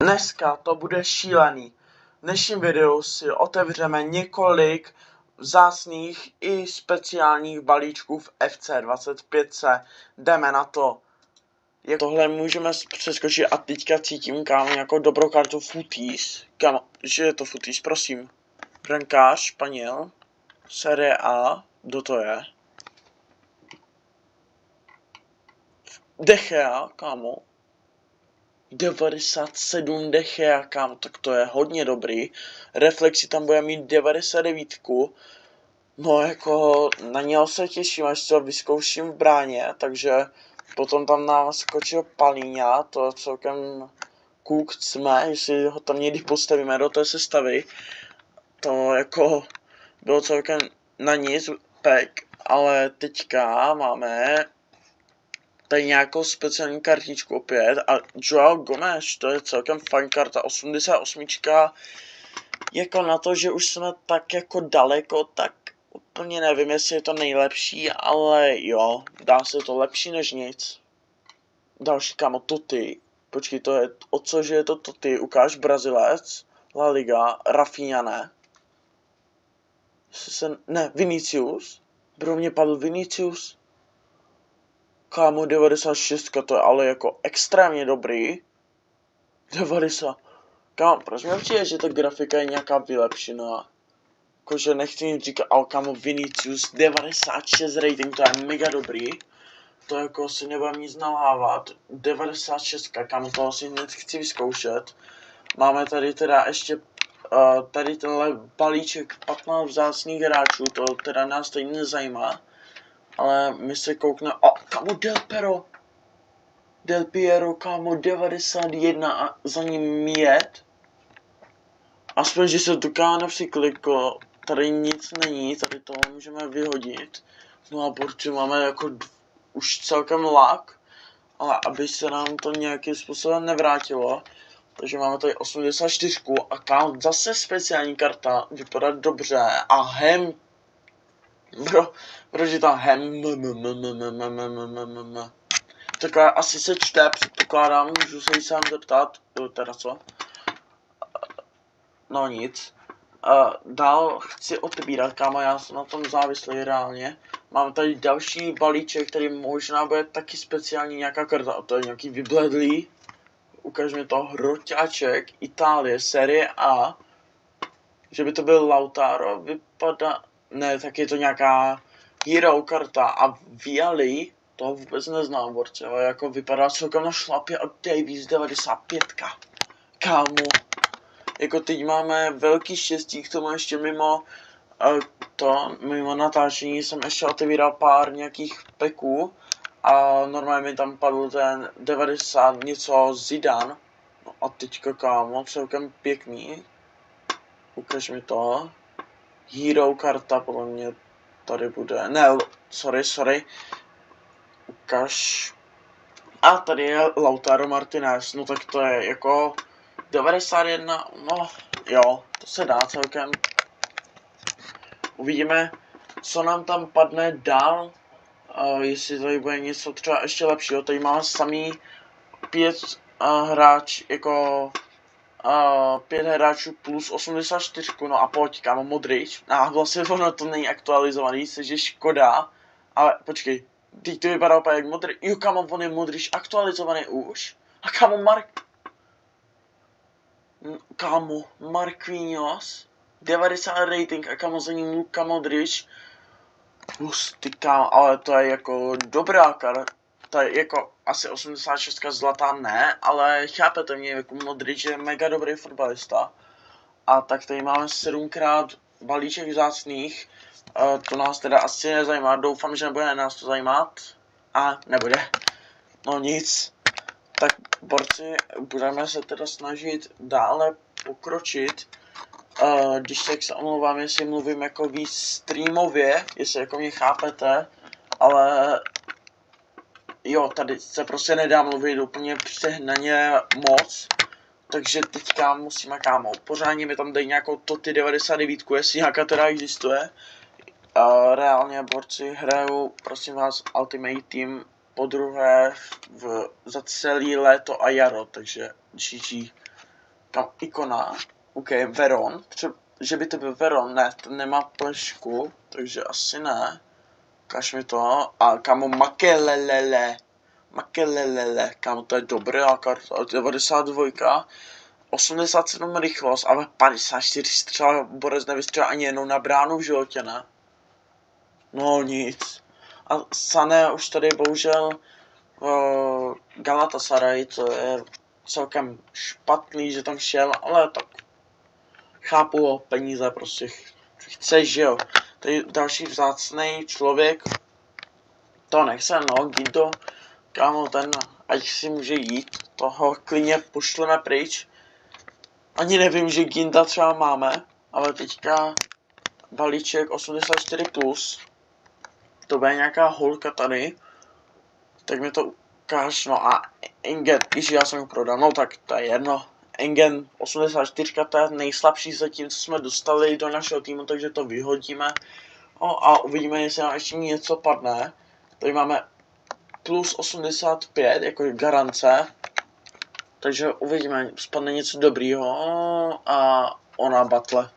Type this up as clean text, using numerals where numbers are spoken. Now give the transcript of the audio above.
Dneska to bude šílený. V dnešním videu si otevřeme několik vzácných i speciálních balíčků v FC25. Jdeme na to. Tohle můžeme přeskočit a teďka cítím, kámo, jako dobrou kartu Footies. Kámo, že je to Footies, prosím. Brankář, Španěl, Serie A, kdo to je? De Gea, kámo. 97 De Gea, kámo, tak to je hodně dobrý. Reflexi tam bude mít 99. No jako na něho se těším, až to vyzkouším v bráně, takže potom tam nám skočil Palíňa, to je celkem koukcme, jestli ho tam někdy postavíme do té sestavy. To jako bylo celkem na nic pek, ale teďka máme tady nějakou speciální kartičku opět a Joao Gomes, to je celkem fajn karta, 88. Jako na to, že už jsme tak jako daleko, tak úplně nevím, jestli je to nejlepší, ale jo, dá se to lepší než nic. Další, kámo, Totti. Počkej, to je, o cože je to Totti? Ukáž, Brazilec, La Liga, Rafinha, ne? Ne, Vinicius? Bro, mě padl Vinicius. Kámo, 96, to je ale jako extrémně dobrý. 90. Kámo, proč mi přijde, že ta grafika je nějaká vylepšená? Jakože nechci jim říkat, ale kámo, Vinicius, 96 rating, to je mega dobrý. To jako si nebudem nic nalhávat. 96, kámo, to asi hned chci vyzkoušet. Máme tady teda ještě tady tenhle balíček 15 vzácných hráčů, to teda nás tady nezajímá. Ale my se koukneme, kámo, Del Piero, kámo, 91 a za ním jet. Aspoň, že se to kámo například, tady nic není, tady to můžeme vyhodit. No a protože máme jako už celkem lak, ale aby se nám to nějakým způsobem nevrátilo. Takže máme tady 84 a kámo, zase speciální karta, vypadá dobře a hem. Bro, proč je tam hem? Takhle asi se čte, předpokládám, můžu se jí sám zeptat, teda co? No nic. Dál chci otebírat, kámo, já jsem na tom závislý reálně. Mám tady další balíček, který možná bude taky speciální nějaká karta, a to je nějaký vybledlý. Ukaž mi to, hroťáček, Itálie, Serie A. Že by to byl Lautaro, vypadá... Ne, tak je to nějaká hero karta a Viali, toho vůbec neznám, borce, ale jako vypadá celkem na šlapě a Davies 95. Kámo. Jako teď máme velký štěstí, k tomu ještě mimo mimo natáčení jsem ještě otevíral pár nějakých peků a normálně mi tam padl ten 90 něco Zidane. No a teďka, kámo, celkem pěkný. Ukaž mi to. Hero karta podle mě tady bude, ne, sorry. Ukaž. A tady je Lautaro Martinez, no tak to je jako 91, no jo, to se dá celkem. Uvidíme, co nám tam padne dál, jestli tady bude něco třeba ještě lepšího. Tady máme samý 5 5 hráčů plus 84, no a pojď, kámo, Modrič. A vlastně ono to není aktualizovaný, což je škoda, ale počkej, teď to vypadá úplně jak Modrič. Jo, kámo, on je Modrič aktualizovaný už. A kámo, Marquinhos, 90 rating a kámo za ním Luka Modrič. Hustý, kámo, ale to je jako dobrá karta. To je jako asi 86 zlatá ne, ale chápete mě, jako Modrič je mega dobrý fotbalista. A tak tady máme 7krát balíček vzácných. To nás teda asi nezajímá, doufám, že nebude nás to zajímat. A nebude. No nic. Tak borci, budeme se teda snažit dále pokročit. Když tak se omlouvám, jestli mluvím jako víc streamově, jestli jako mě chápete, ale jo, tady se prostě nedá mluvit úplně přehnaně moc, takže teďka musíme, kámo, pořádně mi tam dají nějakou Totti 99, jestli nějaká teda existuje. Reálně, borci, hraju, prosím vás, Ultimate Team podruhé za celý léto a jaro, takže GG. kam ikona, OK, Veron, třeba, že by to byl Veron, ne, ten nemá plešku, takže asi ne. Ukaž mi to, a kámo, Makelelele, kámo, to je dobrá karta, 92, 87 rychlost, ale 54 střela, Borec nevystřelil ani jednou na bránu v životě, ne? No nic. A Sané už tady bohužel Galatasaray, to je celkem špatný, že tam šel, ale tak chápu ho, peníze prostě chceš, že jo. Tady další vzácný člověk, to nechce, no, Guido, kámo, ten, ať si může jít, toho klidně pošleme pryč. Ani nevím, že Ginda třeba máme, ale teďka balíček 84+, to bude nějaká holka tady, tak mi to ukáž, no a Engen, když já jsem ho prodal, no tak to je jedno. Engen 84, to je nejslabší zatím, co jsme dostali do našeho týmu, takže to vyhodíme. No a uvidíme, jestli nám ještě něco padne. Tady máme plus 85, jako garance. Takže uvidíme, spadne něco dobrýho a ona battle.